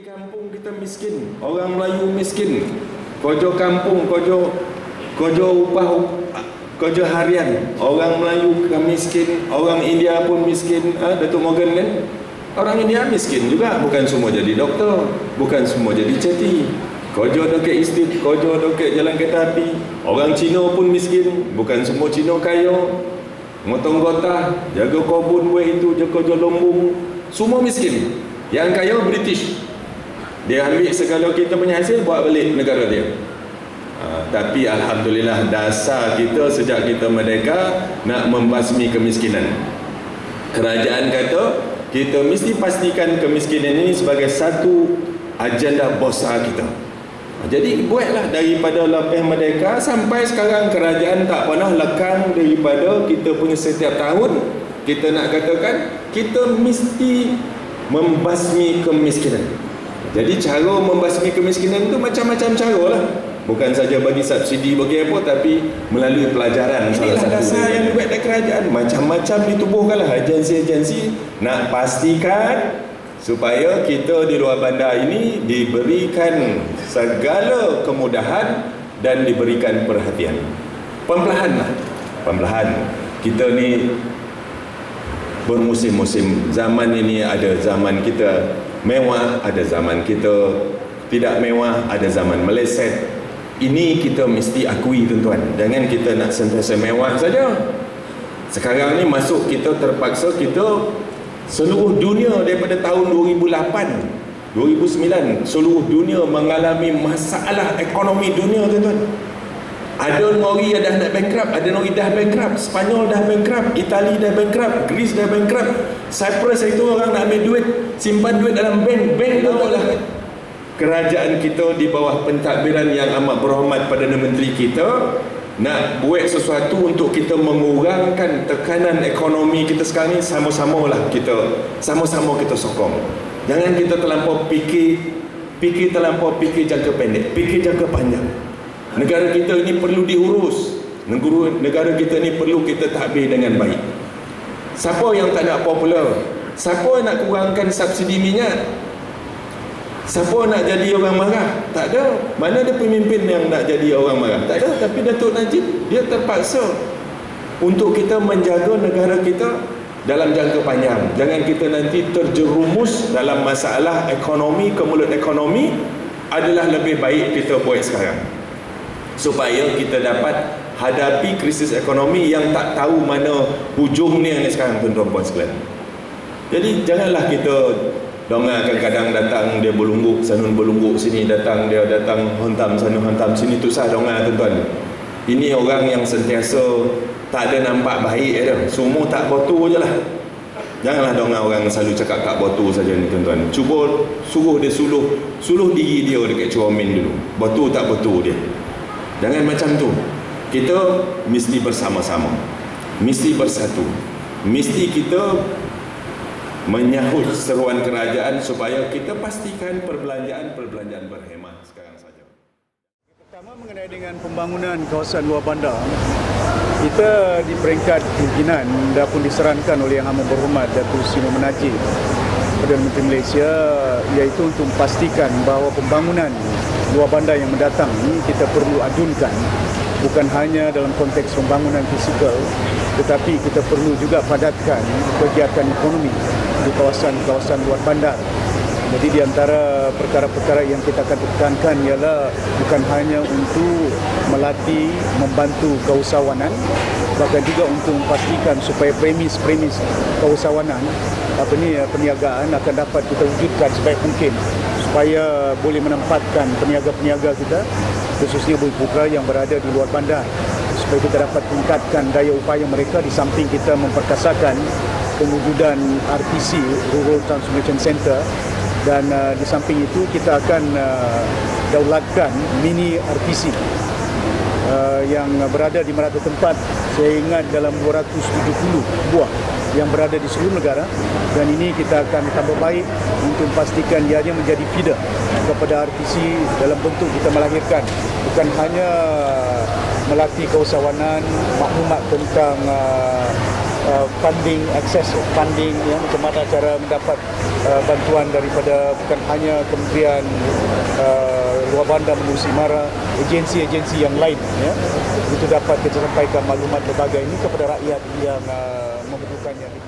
kampung kita miskin, orang Melayu miskin, kerja kampung, kerja upah, kerja harian, orang Melayu miskin, orang India pun miskin. Datuk Morgan kan, orang India miskin juga, bukan semua jadi doktor, bukan semua jadi ceti, kerja dekat estate, kerja dekat jalan kereta api. Orang Cina pun miskin, bukan semua Cina kaya, motong gotah, jaga kebun buat itu, jaga lombung, semua miskin. Yang kaya British, dia ambil segala kita punya hasil, buat balik negara dia. Tapi Alhamdulillah, dasar kita sejak kita merdeka nak membasmi kemiskinan. Kerajaan kata kita mesti pastikan kemiskinan ini sebagai satu agenda besar kita. Jadi buatlah daripada lepas merdeka sampai sekarang, kerajaan tak pernah lekang daripada kita punya setiap tahun kita nak katakan kita mesti membasmi kemiskinan. Jadi cara membasmi kemiskinan itu macam-macam cara lah. Bukan saja bagi subsidi, bagi apa, tapi melalui pelajaran. Inilah dasar yang dibuat oleh kerajaan. Macam-macam ditubuhkanlah agensi-agensi nak pastikan supaya kita di luar bandar ini diberikan segala kemudahan dan diberikan perhatian. Perlahan. Kita ni bermusim-musim. Zaman ini ada zaman kita mewah, ada zaman kita tidak mewah, ada zaman meleset. Ini kita mesti akui tuan-tuan. Jangan kita nak sentiasa mewah saja. Sekarang ni masuk kita terpaksa, kita seluruh dunia daripada tahun 2008 2009 seluruh dunia mengalami masalah ekonomi dunia tuan-tuan. Ada negeri yang dah nak bankrupt, ada negeri dah bankrupt, Spanyol dah bankrupt, Itali dah bankrupt, Greece dah bankrupt, Cyprus itu orang nak ambil duit, simpan duit dalam bank tahulah. Kerajaan kita di bawah pentadbiran yang amat berhormat Perdana Menteri kita nak buat sesuatu untuk kita mengurangkan tekanan ekonomi kita sekarang ni. Sama-sama kita sokong. Jangan kita terlampau fikir terlampau fikir jangka pendek, fikir jangka panjang. Negara kita ini perlu diurus. Negara kita ini perlu kita tadbir dengan baik. Siapa yang tak nak popular? Siapa nak kurangkan subsidi minyak? Siapa nak jadi orang marah? Tak ada. Mana ada pemimpin yang nak jadi orang marah? Tak ada. Tapi Datuk Najib, dia terpaksa untuk kita menjaga negara kita dalam jangka panjang. Jangan kita nanti terjerumus dalam masalah ekonomi, kemulut ekonomi. Adalah lebih baik kita buat sekarang, supaya kita dapat hadapi krisis ekonomi yang tak tahu mana hujungnya ni sekarang, tuan-tuan puan sekalian. Jadi janganlah kita dengar kadang-kadang datang dia berlungguk sana berlungguk sini, datang hantam sana hantam sini, tu sah dengar tuan-tuan. Ini orang yang sentiasa tak ada nampak baik dah, semua tak botu je lah. Janganlah dengar orang selalu cakap tak botu saja ni tuan-tuan. Cuba suruh dia suluh diri dia dekat Cermin dulu, botu tak botu dia. Jangan macam tu. Kita mesti bersama-sama, mesti bersatu, mesti kita menyahut seruan kerajaan supaya kita pastikan perbelanjaan berhemat sekarang saja. Pertama, mengenai dengan pembangunan kawasan luar bandar, kita di peringkat pimpinan dah pun disarankan oleh Yang Amat Berhormat Datuk Seri Mohamed Najib, Perdana Menteri Malaysia, iaitu untuk memastikan bahawa pembangunan luar bandar yang mendatang ini kita perlu adunkan, bukan hanya dalam konteks pembangunan fizikal, tetapi kita perlu juga padatkan kegiatan ekonomi di kawasan-kawasan luar bandar. Jadi di antara perkara-perkara yang kita akan tekankan ialah bukan hanya untuk melatih, membantu keusahawanan, bahkan juga untuk memastikan supaya premis keusahawanan, perniagaan akan dapat kita wujudkan sebaik mungkin, supaya boleh menempatkan peniaga-peniaga kita, khususnya bumi-putra yang berada di luar bandar, supaya kita dapat tingkatkan daya upaya mereka, di samping kita memperkasakan kewujudan RTC, Rural Transformation Center, dan di samping itu kita akan daulatkan mini RTC yang berada di merata tempat. Saya ingat dalam 270 buah yang berada di seluruh negara, dan ini kita akan tambah baik untuk memastikan ianya menjadi feeder kepada RTC dalam bentuk kita melahirkan bukan hanya melatih keusahawanan, maklumat tentang funding akses, funding ya, macam mana cara mendapat bantuan daripada bukan hanya Kementerian Luar Bandar Menerusi Mara, agensi-agensi yang lain ya, itu dapat kita sampaikan maklumat berbagai ini kepada rakyat yang memerlukannya.